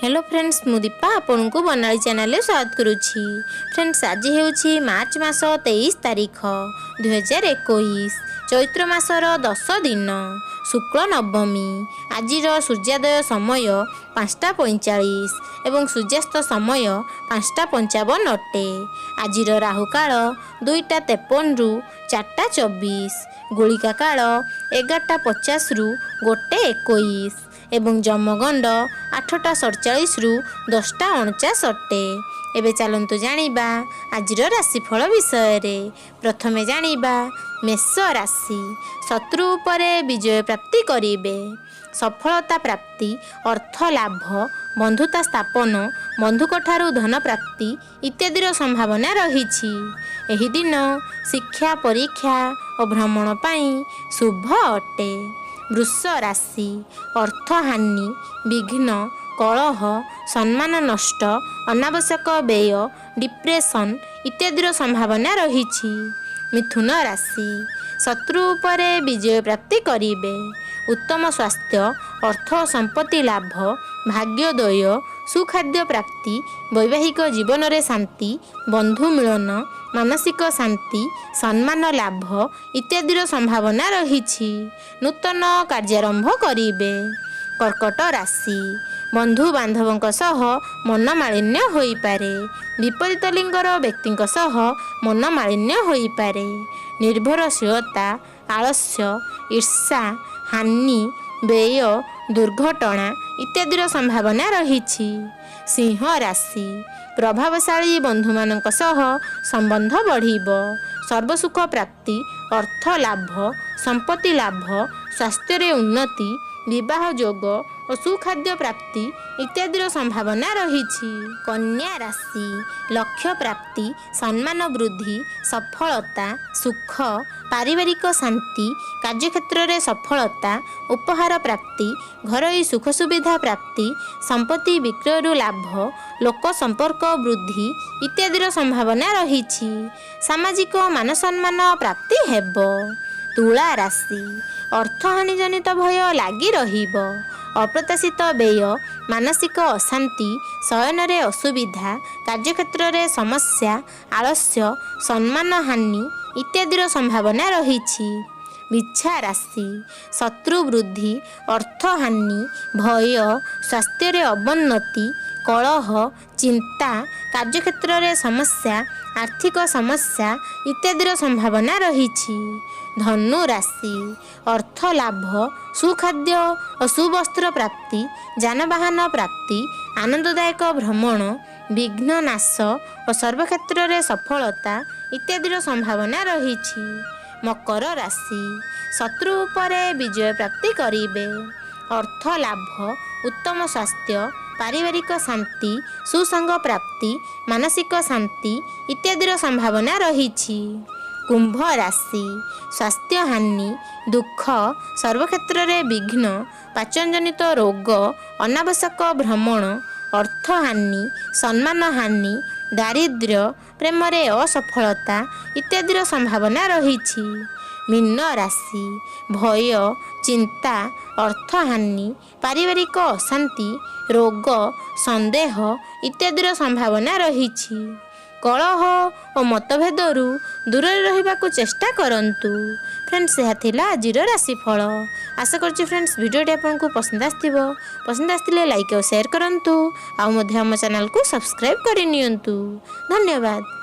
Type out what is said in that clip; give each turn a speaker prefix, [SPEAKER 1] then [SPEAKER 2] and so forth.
[SPEAKER 1] Hello friends, मु दीपा आपन को बनाली चैनल स्वागत करुछि। फ्रेंड्स, आज हेउछि मार्च मास 23 तारीख 2021, चैत्र मासर 10 दिन, शुक्ल नवमी। आजिर सूर्योदय समय 5:45 एवं सूर्यास्त समय 5:55 अटे। आजिर राहुकाल 2:53 रु 4:24, गुलिका काल 11:50 रु 1:21 एवं जमगंड 8:47 रु 10:49 अटे। एबे चलंतु जानिबा आजिर राशिफल विषय रे। प्रथमे जानिबा मेष राशि। शत्रु उपरे विजय प्राप्ति करिवे, सफलता प्राप्ति, अर्थ लाभ, बंधुता स्थापन, बंधुक ठारू धन प्राप्ति इत्यादिर संभावना रहिछि। एही दिन शिक्षा, परीक्षा और भ्रमण पाई शुभ अटे। वृष राशि। अर्थ हानि, विघ्न, कलह, सम्मान नष्ट, अनावश्यक व्यय, डिप्रेशन इत्यादिर संभावना रहिछि। मिथुन राशि। शत्रु उपरे विजय प्राप्ति करिवे, उत्तम स्वास्थ्य, अर्थ संपत्ति लाभ, भाग्योदय, सुखाद्य प्राप्ति, वैवाहिक जीवन रे शांति, बंधु मिलन, मानसिक शांति, सम्मान लाभ इत्यादिर संभावना रहिछि। नूतन कार्यारंभ करिवे। कर्कट राशि। बंधु बांधवंक सह मनमालिन्य होई पारे, विपरीत लिंगर व्यक्तिंक सह मनमालिन्य होई पारे। निर्भरशीलता, आलस्य, ईर्षा, हानि, व्यय, दुर्घटना इत्यादिर संभावना रहिछि। सिंह राशि। प्रभावशाली बंधु मानक सह संबंध बढ़िबो, सर्वसुख प्राप्ति, अर्थ लाभ, संपत्ति लाभ, स्वास्थ्य रे उन्नति, विवाह योग और सुखाद्य प्राप्ति इत्यादिर संभावना रहिछि। कन्या राशि। लक्ष्य प्राप्ति, सम्मान वृद्धि, सफलता, सुख, पारिवारिक शांति, कार्यक्षेत्र रे सफलता, उपहार प्राप्ति, घरोई सुख सुविधा प्राप्ति, संपत्ति विक्रय लाभ, लोक संपर्क वृद्धि इत्यादिर संभावना रहिछि। सामाजिक मान सम्मान प्राप्ति हेबो। तुला राशि। अर्थहानि जनित भय लागी रहिबो, अप्रत्याशित व्यय, मानसिक अशांति, शयन रे असुविधा, कार्यक्षेत्र रे समस्या, आलस्य, सम्मान हानि इत्यादिर संभावना रहिछि। बिच्छा राशि। शत्रु वृद्धि, अर्थ हानि, भय, स्वास्थ्य रे अवनति, कलह, चिंता, कार्यक्षेत्र रे समस्या, आर्थिक समस्या इत्यादिर संभावना रहिछि। धनु राशि। अर्थ लाभ, सुखाद्य और सुवस्त्र प्राप्ति, जानवाहन प्राप्ति, आनंददायक भ्रमण, विघ्न नाश और सर्वक्षेत्र रे सफलता इत्यादिर संभावना रहिछि। मकर राशि। शत्रु उपरे विजय प्राप्ति करिवे, अर्थ लाभ, उत्तम स्वास्थ्य, पारिवारिक शांति, सुसंग प्राप्ति, मानसिक शांति इत्यादिर संभावना रहिछि। कुंभ राशि। स्वास्थ्य हानि, दुख, सर्वक्षेत्र रे विघ्न, पाचन जनित रोग, अनावश्यक भ्रमण, अर्थ हानि, सम्मान हानि, दारिद्र्य, प्रेम रे असफलता इत्यादिर संभावना रहिछि। मीन राशि। भय, चिंता, अर्थ हानि, पारिवारिक अशांति, रोग, संदेह इत्यादिर संभावना रहिछि। कलह और मतभेदरू दूर रहिबाकु चेष्टा करंतु। फ्रेंड्स, यह थिला आजिर राशिफल। आशा करछि फ्रेंड्स वीडियोटी आपको पसंद आस्थिबो। पसंद आस्थिले लाइक और शेयर करंतु, आउ मध्य हम चैनल को सब्सक्राइब करि नियंतु। धन्यवाद।